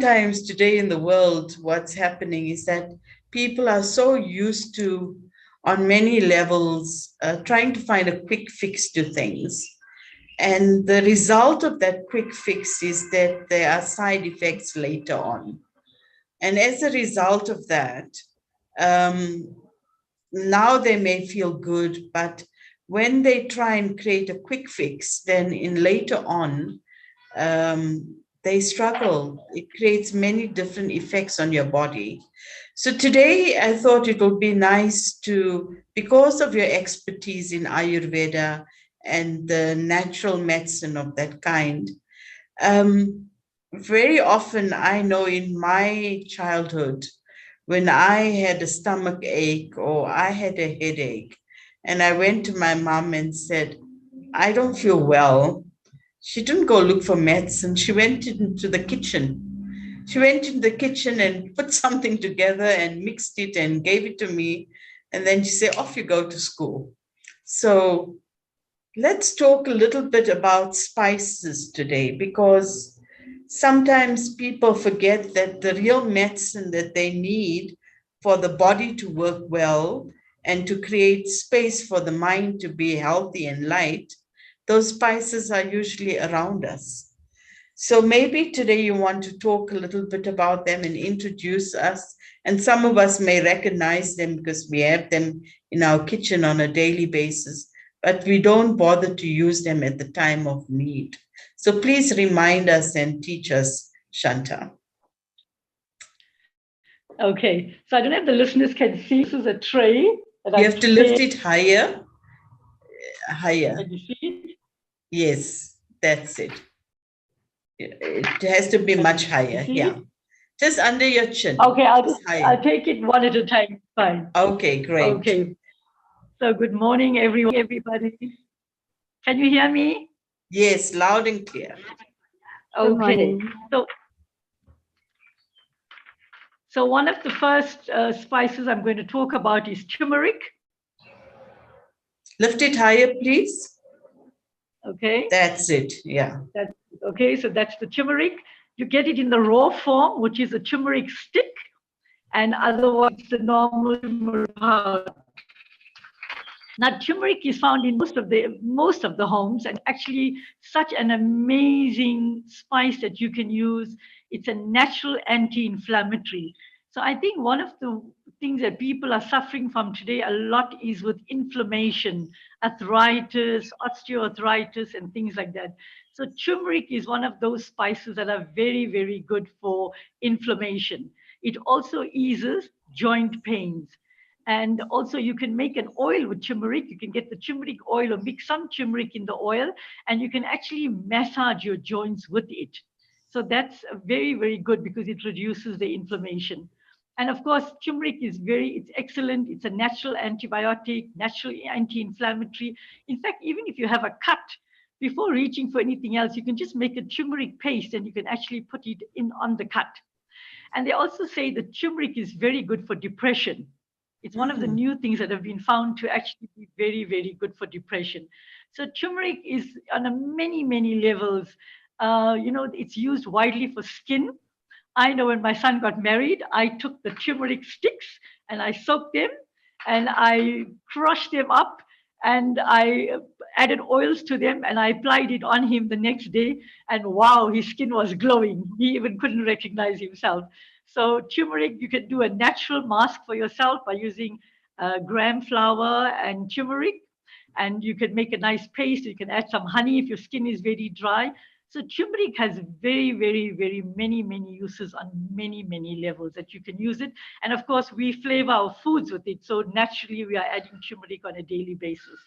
sometimes today in the world, what's happening is that people are so used to, on many levels, trying to find a quick fix to things. And the result of that quick fix is that there are side effects later on. And as a result of that, now they may feel good, but when they try and create a quick fix, then in later on, they struggle. It creates many different effects on your body. So today I thought it would be nice to, because of your expertise in Ayurveda and the natural medicine of that kind, very often I know in my childhood, when I had a stomach ache or I had a headache, and I went to my mom and said, I don't feel well. She didn't go look for medicine. She went into the kitchen. She went into the kitchen and put something together and mixed it and gave it to me. And then she said, off you go to school. So let's talk a little bit about spices today, because sometimes people forget that the real medicine that they need for the body to work well and to create space for the mind to be healthy and light, those spices are usually around us. So maybe today you want to talk a little bit about them and introduce us. And some of us may recognize them because we have them in our kitchen on a daily basis, but we don't bother to use them at the time of need. So please remind us and teach us, Shantha. Okay, so I don't know if the listeners can see, this is a tray. You have to lift it higher. Higher. Can you see it? Yes, that's it. It has to be much higher. Yeah. Just under your chin. Okay, I'll take it one at a time. Fine. Okay, great. Okay. So good morning, everybody. Can you hear me? Yes, loud and clear. Okay. So one of the first spices I'm going to talk about is turmeric. Lift it higher, please. Okay. That's it. Yeah. Okay, so that's the turmeric. You get it in the raw form, which is a turmeric stick, and otherwise the normal turmeric powder. Now, turmeric is found in most of the homes, and actually such an amazing spice that you can use. It's a natural anti-inflammatory. So I think one of the things that people are suffering from today a lot is with inflammation, arthritis, osteoarthritis, and things like that. So turmeric is one of those spices that are very, very good for inflammation. It also eases joint pains. And also you can make an oil with turmeric. You can get the turmeric oil or mix some turmeric in the oil, and you can actually massage your joints with it. So that's very, very good because it reduces the inflammation. And of course, turmeric is it's excellent. It's a natural antibiotic, natural anti-inflammatory. In fact, even if you have a cut, before reaching for anything else, you can just make a turmeric paste and you can actually put it in on the cut. And they also say that turmeric is very good for depression. It's one of the new things that have been found to actually be very, very good for depression. So turmeric is on many, many levels. It's used widely for skin. I know when my son got married, I took the turmeric sticks and I soaked them and I crushed them up and I added oils to them and I applied it on him the next day. And wow, his skin was glowing. He even couldn't recognize himself. So turmeric, you can do a natural mask for yourself by using gram flour and turmeric. And you can make a nice paste. You can add some honey if your skin is very dry. So turmeric has very, very, very many, many uses on many, many levels that you can use it. And of course, we flavor our foods with it. So naturally, we are adding turmeric on a daily basis.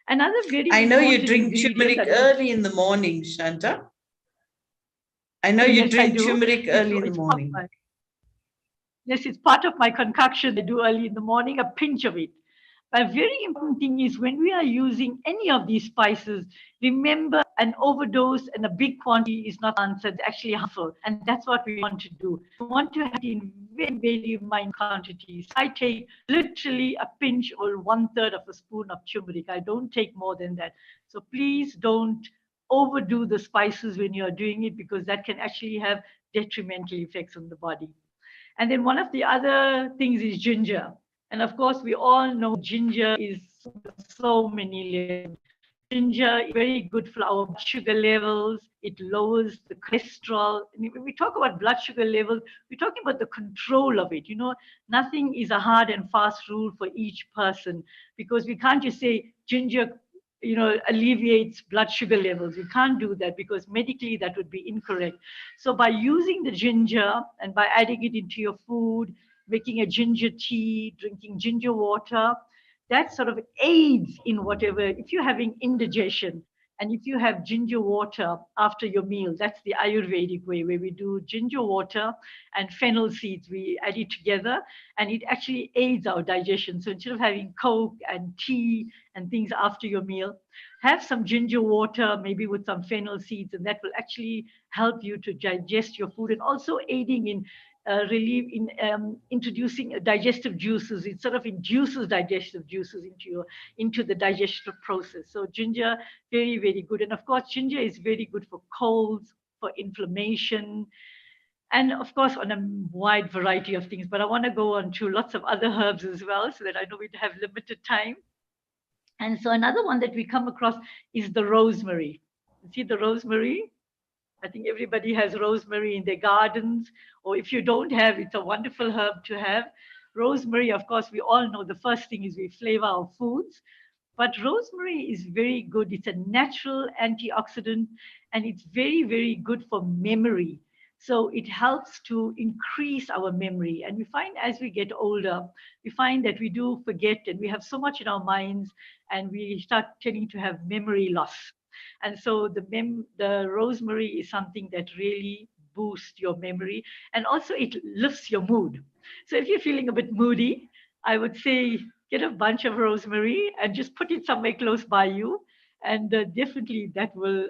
Another very I know you drink turmeric early in the morning, Shantha. I know you drink turmeric early in the morning. Yes, it's part of my concoction I do early in the morning, a pinch of it. A very important thing is when we are using any of these spices, remember an overdose and a big quantity is not answered, it's actually harmful. And that's what we want to do. We want to have it in very, very minor quantities. I take literally a pinch or 1/3 of a spoon of turmeric. I don't take more than that. So please don't overdo the spices when you're doing it because that can actually have detrimental effects on the body. And then one of the other things is ginger. And of course, we all know ginger is so many layers. Ginger is very good for our blood sugar levels. It lowers the cholesterol. And when we talk about blood sugar levels, we're talking about the control of it. Nothing is a hard and fast rule for each person, because we can't just say ginger alleviates blood sugar levels. We can't do that, because medically that would be incorrect. So by using the ginger and by adding it into your food, making a ginger tea, drinking ginger water, that sort of aids in whatever. If you're having indigestion and if you have ginger water after your meal, that's the Ayurvedic way, where we do ginger water and fennel seeds. We add it together and it actually aids our digestion. So instead of having Coke and tea and things after your meal, have some ginger water, maybe with some fennel seeds, and that will actually help you to digest your food, and also aiding in introducing digestive juices. It sort of induces digestive juices into the digestive process. So ginger, very, very good. And of course, ginger is very good for colds, for inflammation, and of course on a wide variety of things. But I want to go on to lots of other herbs as well, so that I know we have limited time. And so another one that we come across is the rosemary. You see the rosemary? I think everybody has rosemary in their gardens, or if you don't have, it's a wonderful herb to have. Rosemary, of course, we all know the first thing is we flavor our foods, but rosemary is very good. It's a natural antioxidant, and it's very, very good for memory. So it helps to increase our memory. And we find as we get older, we find that we do forget, and we have so much in our minds, and we start tending to have memory loss. And so the rosemary is something that really boosts your memory, and also it lifts your mood. So if you're feeling a bit moody, I would say get a bunch of rosemary and just put it somewhere close by you, and definitely that will,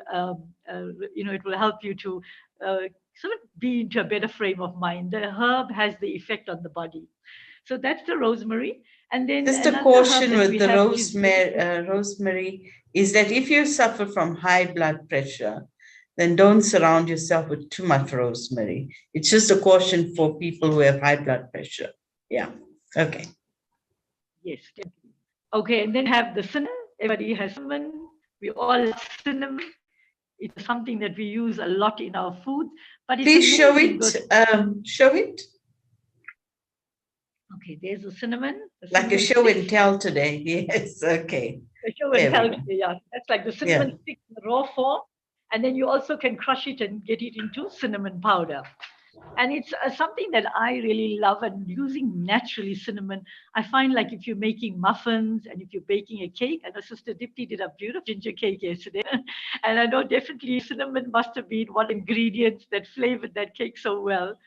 it will help you to sort of be into a better frame of mind. The herb has the effect on the body. So that's the rosemary. And then just a caution with the rosemary is that if you suffer from high blood pressure, then don't surround yourself with too much rosemary. It's just a caution for people who have high blood pressure. Yeah. Okay. Yes, definitely. Okay, and then have the cinnamon. Everybody has cinnamon. We all have cinnamon. It's something that we use a lot in our food. But it's please show it. Show it. Okay, there's a cinnamon. Like a show and tell today. Yes, okay. A show and tell today, yeah. That's like the cinnamon stick in the raw form. And then you also can crush it and get it into cinnamon powder. And it's something that I really love, and using naturally cinnamon. I find like if you're making muffins and if you're baking a cake, I know Sister Dipti did a beautiful ginger cake yesterday. And I know definitely cinnamon must have been one ingredient that flavored that cake so well.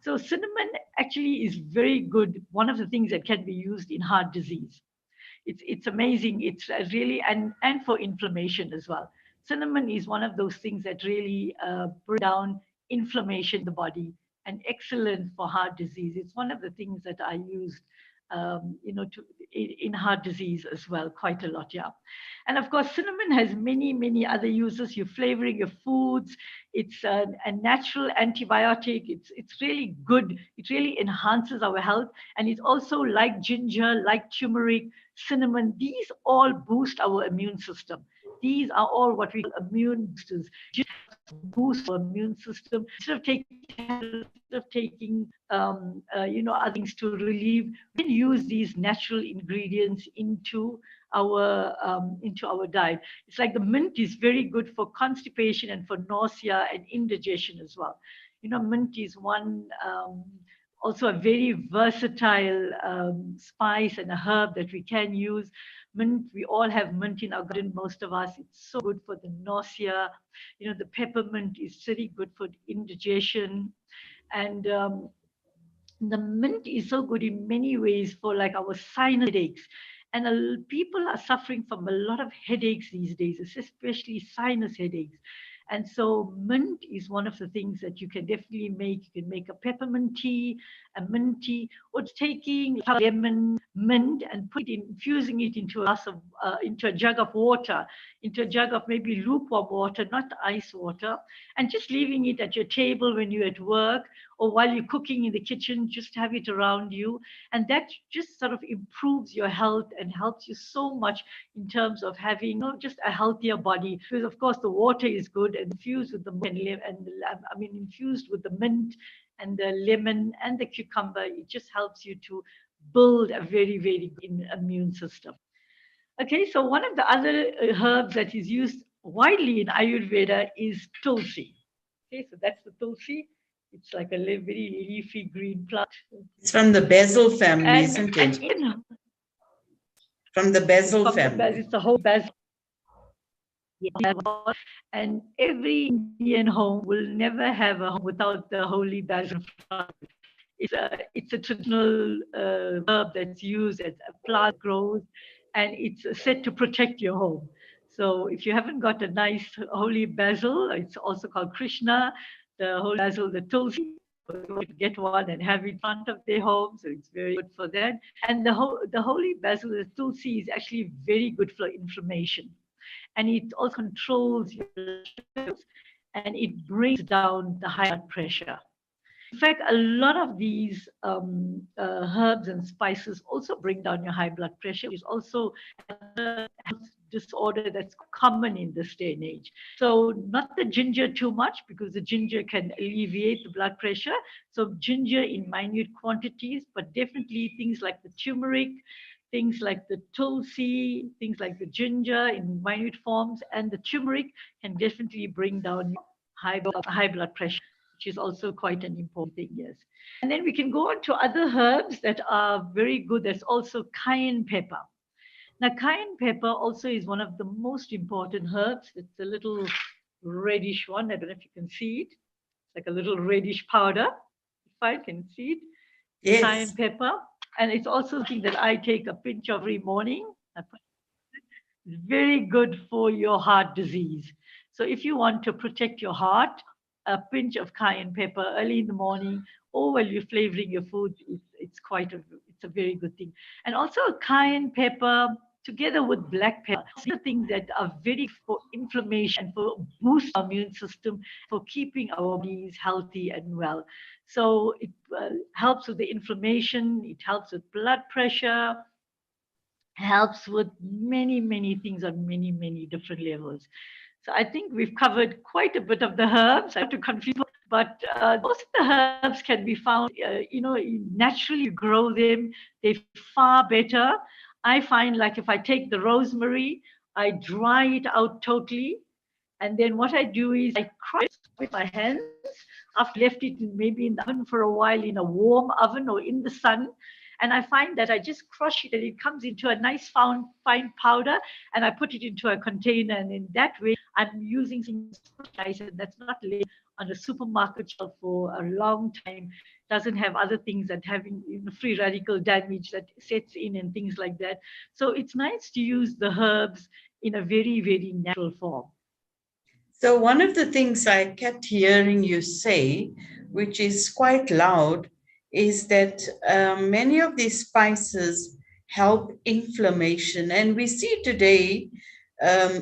So cinnamon actually is very good. One of the things that can be used in heart disease. It's amazing. It's really, and for inflammation as well. Cinnamon is one of those things that really bring down inflammation in the body, and excellent for heart disease. It's one of the things that I used, in heart disease as well, quite a lot, yeah. And of course, cinnamon has many, many other uses. You're flavoring your foods. It's a natural antibiotic. It's really good. It really enhances our health. And it's also like ginger, like turmeric, cinnamon. These all boost our immune system. These are all what we call immune boosters. Just boost our immune system. Instead of taking other things to relieve, we can use these natural ingredients into our diet. It's like the mint is very good for constipation and for nausea and indigestion as well. Mint is one also a very versatile spice and a herb that we can use. Mint, we all have mint in our garden, most of us. It's so good for the nausea. The peppermint is very good for indigestion. And the mint is so good in many ways for like our sinus headaches. And people are suffering from a lot of headaches these days, especially sinus headaches. And so mint is one of the things that you can definitely make. You can make a peppermint tea, a mint tea, or taking lemon, mint, and infusing it into a glass of, into a jug of water, into a jug of maybe lukewarm water, not ice water, and just leaving it at your table when you're at work or while you're cooking in the kitchen. Just have it around you, and that just sort of improves your health and helps you so much in terms of having, just a healthier body. Because of course the water is good and infused with the infused with the mint and the lemon and the cucumber. It just helps you to build a very, very good immune system. Okay, so one of the other herbs that is used widely in Ayurveda is Tulsi. Okay, so that's the Tulsi. It's like a very leafy green plant. It's from the basil family, And, isn't it? and From the basil from family. it's the whole basil. And every Indian home will never have a home without the holy basil. It's a traditional herb that's used as a plant grows, and it's said to protect your home. So if you haven't got a nice holy basil, it's also called Krishna, the holy basil, the Tulsi, get one and have it in front of their home. So it's very good for that. And the holy basil, the Tulsi, is actually very good for inflammation, and it also controls your sugars, and it brings down the high blood pressure. In fact, a lot of these herbs and spices also bring down your high blood pressure, which is also a health disorder that's common in this day and age. So not the ginger too much, because the ginger can alleviate the blood pressure. So ginger in minute quantities, but definitely things like the turmeric, things like the tulsi, things like the ginger in minute forms, and the turmeric can definitely bring down high blood pressure, which is also quite an important thing, yes. And then we can go on to other herbs that are very good. There's also cayenne pepper. Now, cayenne pepper also is one of the most important herbs. It's a little reddish one. I don't know if you can see it. It's like a little reddish powder. If I can see it. Yes. Cayenne pepper. And it's also something that I take a pinch of every morning. It's very good for your heart disease. So if you want to protect your heart, a pinch of cayenne pepper early in the morning or while you're flavoring your food, it's a very good thing. And also cayenne pepper together with black pepper, these are things that are very for inflammation, for boosting our immune system, for keeping our bodies healthy and well. So it helps with the inflammation, it helps with blood pressure, helps with many, many things on many, many different levels. So I think we've covered quite a bit of the herbs. I have to confuse, but most of the herbs can be found, naturally you grow them. They're far better. I find like if I take the rosemary, I dry it out totally. And then what I do is I crush it with my hands after left it maybe in the oven for a while, in a warm oven or in the sun. And I find that I just crush it and it comes into a nice fine powder, and I put it into a container. And in that way, I'm using things nice and that's not laid on a supermarket shelf for a long time. Doesn't have other things that having free radical damage that sets in and things like that. So it's nice to use the herbs in a very, very natural form. So one of the things I kept hearing you say, which is quite loud, is that many of these spices help inflammation. And we see today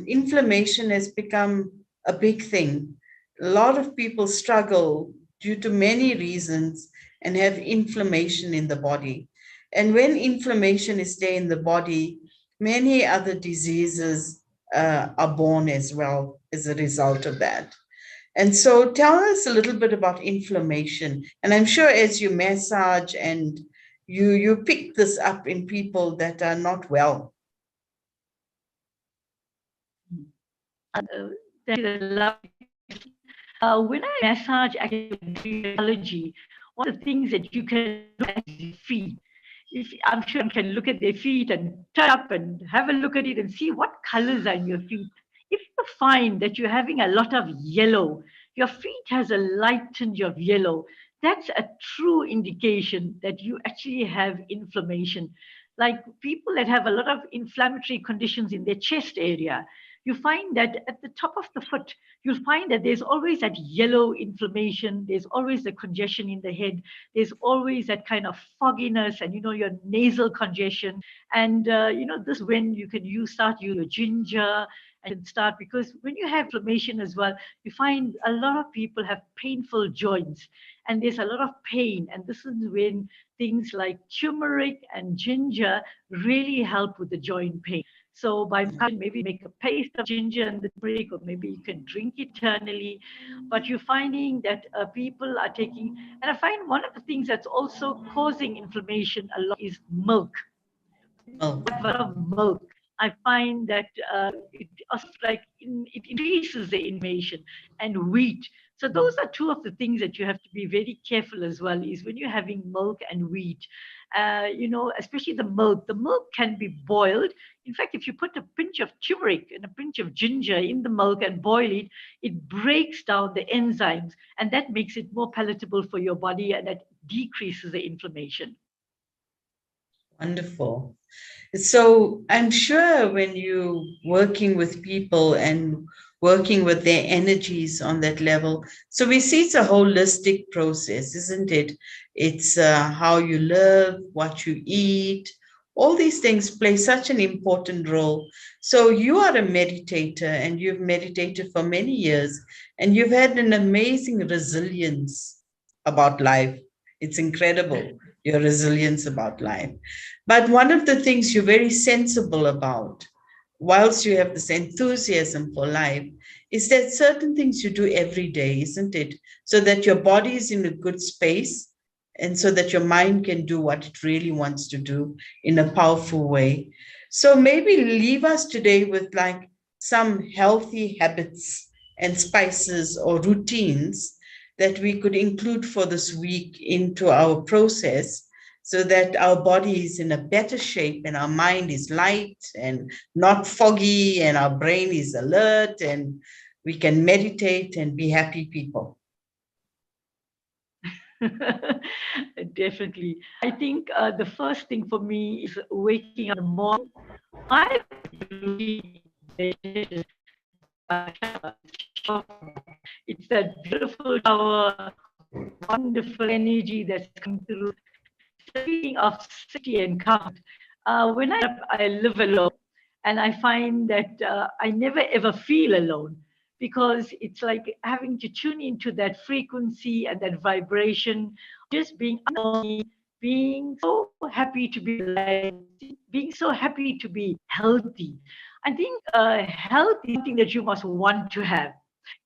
inflammation has become a big thing. A lot of people struggle due to many reasons and have inflammation in the body. And when inflammation is there in the body, many other diseases are born as well as a result of that. And so tell us a little bit about inflammation. And I'm sure as you massage and you pick this up in people that are not well. When I massage allergy, one of the things that you can look at is your feet. I'm sure you can look at their feet and turn up and have a look at it and see what colors are in your feet. If you find that you're having a lot of yellow, your feet has a light tinge of yellow, that's a true indication that you actually have inflammation. Like people that have a lot of inflammatory conditions in their chest area, you find that at the top of the foot, you'll find that there's always that yellow inflammation, there's always the congestion in the head, there's always that kind of fogginess and, your nasal congestion. And, this when you can start your ginger and start, because when you have inflammation as well, you find a lot of people have painful joints and there's a lot of pain. And this is when things like turmeric and ginger really help with the joint pain. So by maybe make a paste of ginger and the turmeric, or maybe you can drink it internally. But you're finding that people are taking, and I find one of the things that's also causing inflammation a lot is milk. Milk. A lot of milk. I find that it it increases the inflammation, and wheat. So those are two of the things that you have to be very careful as well. Is when you're having milk and wheat, especially the milk. The milk can be boiled. In fact, if you put a pinch of turmeric and a pinch of ginger in the milk and boil it, it breaks down the enzymes, and that makes it more palatable for your body, and that decreases the inflammation. Wonderful. So I'm sure when you're working with people and working with their energies on that level, so we see it's a holistic process, isn't it? It's how you live, what you eat, all these things play such an important role. So you are a meditator and you've meditated for many years and you've had an amazing resilience about life. It's incredible, your resilience about life. But one of the things you're very sensible about, whilst you have this enthusiasm for life, is that certain things you do every day, isn't it? So that your body is in a good space and so that your mind can do what it really wants to do in a powerful way. So maybe leave us today with like some healthy habits and spices or routines that we could include for this week into our process so that our body is in a better shape and our mind is light and not foggy and our brain is alert and we can meditate and be happy people. Definitely. I think the first thing for me is waking up in the morning. My routine is it's that beautiful shower, wonderful energy that's coming through. It's a feeling of safety and calm. When I live alone, and I find that I never ever feel alone because it's like having to tune into that frequency and that vibration, just being alone, being so happy to be alive, being so happy to be healthy. I think health is something that you must want to have.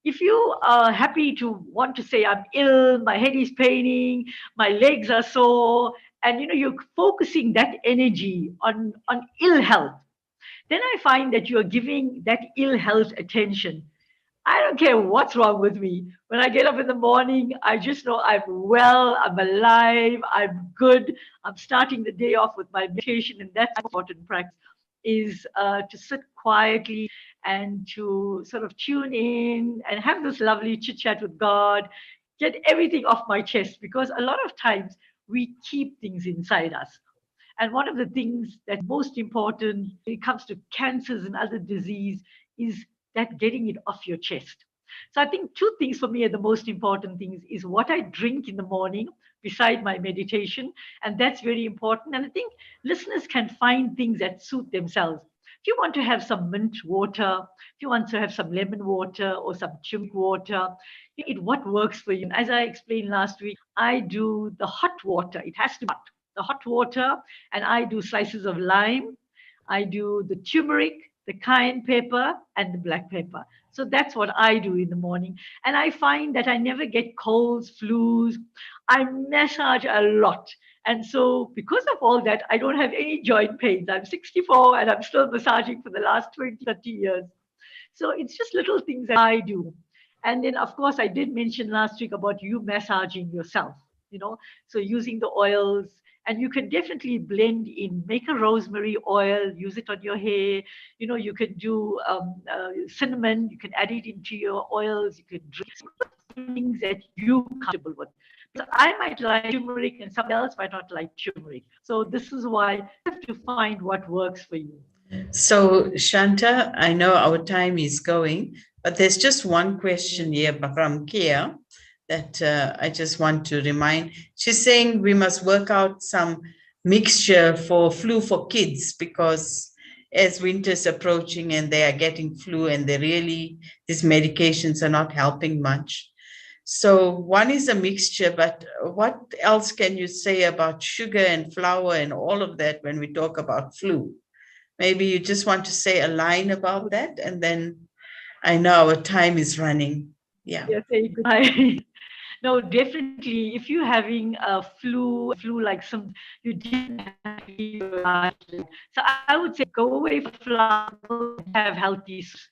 If you are happy to want to say, I'm ill, my head is paining, my legs are sore, and you're focusing that energy on ill health, then I find that you're giving that ill health attention. I don't care what's wrong with me. When I get up in the morning, I just know I'm well, I'm alive, I'm good. I'm starting the day off with my meditation, and that's important practice is to sit quietly and to sort of tune in and have this lovely chit chat with God, get everything off my chest because a lot of times we keep things inside us. And one of the things that's most important when it comes to cancers and other disease is that getting it off your chest. So I think two things for me are the most important things is what I drink in the morning beside my meditation. And that's very important. And I think listeners can find things that suit themselves. If you want to have some mint water, if you want to have some lemon water or some turmeric water, it what works for you. As I explained last week, I do the hot water. It has to be hot, the hot water, and I do slices of lime. I do the turmeric, the cayenne pepper, and the black pepper. So that's what I do in the morning. And I find that I never get colds, flus. I massage a lot. And so, because of all that, I don't have any joint pains. I'm 64 and I'm still massaging for the last 20, 30 years. So, it's just little things that I do. And then, of course, I did mention last week about you massaging yourself, so using the oils. And you can definitely blend in, make a rosemary oil, use it on your hair. You can do cinnamon, you can add it into your oils, you can drink things that you're comfortable with. So I might like turmeric and someone else might not like turmeric. So this is why you have to find what works for you. So, Shanta, I know our time is going, but there's just one question here from Kia that I just want to remind. She's saying we must work out some mixture for flu for kids because as winter's approaching and they are getting flu and these medications are not helping much. So one is a mixture, but what else can you say about sugar and flour and all of that when we talk about flu? Maybe you just want to say a line about that, and then I know our time is running. Yeah. Yes, say goodbye. No, definitely. If you're having a flu like some, you definitely so I would say go away from flour and have healthy soups.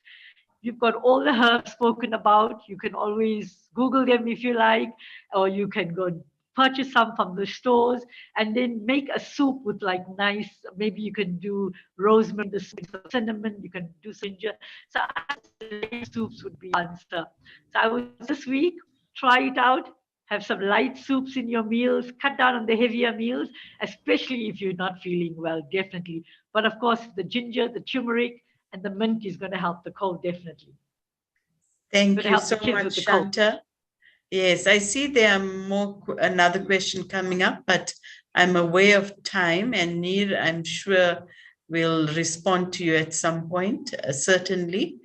You've got all the herbs spoken about. You can always Google them if you like, or you can go purchase some from the stores and then make a soup with like nice, maybe you can do rosemary, the cinnamon, you can do ginger. So I would say soups would be the answer. So I would this week try it out. Have some light soups in your meals. Cut down on the heavier meals, especially if you're not feeling well, definitely. But of course, the ginger, the turmeric, and the mint is going to help the cold, definitely. Thank Going to you help the so kids much, with the cold. Shanta. Yes, I see there are another question coming up, but I'm aware of time, and Neer, I'm sure will respond to you at some point, certainly.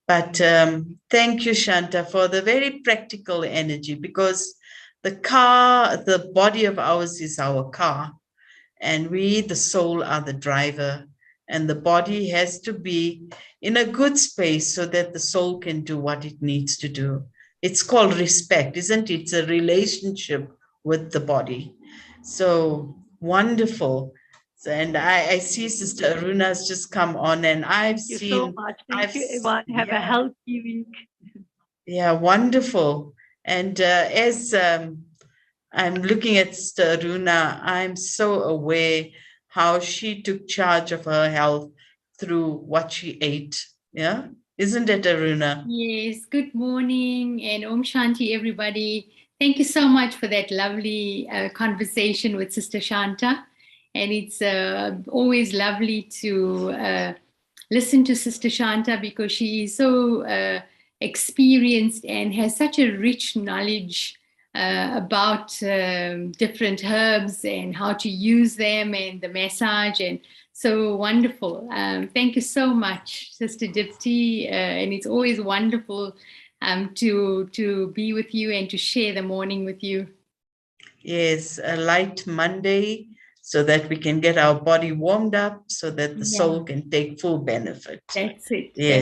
But thank you, Shanta, for the very practical energy, because the body of ours is our car, and we, the soul, are the driver. And the body has to be in a good space so that the soul can do what it needs to do. It's called respect, isn't it? It's a relationship with the body. So wonderful. And I see Sister Aruna's just come on, and Thank you so much. Thank you, everyone. Have a healthy week. yeah, wonderful. And as I'm looking at Sister Aruna, I'm so aware how she took charge of her health through what she ate. Yeah, isn't it, Aruna? Yes, good morning and Om Shanti, everybody. Thank you so much for that lovely conversation with Sister Shanta. And it's always lovely to listen to Sister Shanta because she is so experienced and has such a rich knowledge about different herbs and how to use them and the massage and so wonderful. Thank you so much, Sister Dipti. And it's always wonderful to be with you and to share the morning with you. Yes, a light Monday so that we can get our body warmed up so that the soul can take full benefit. That's it. Yes.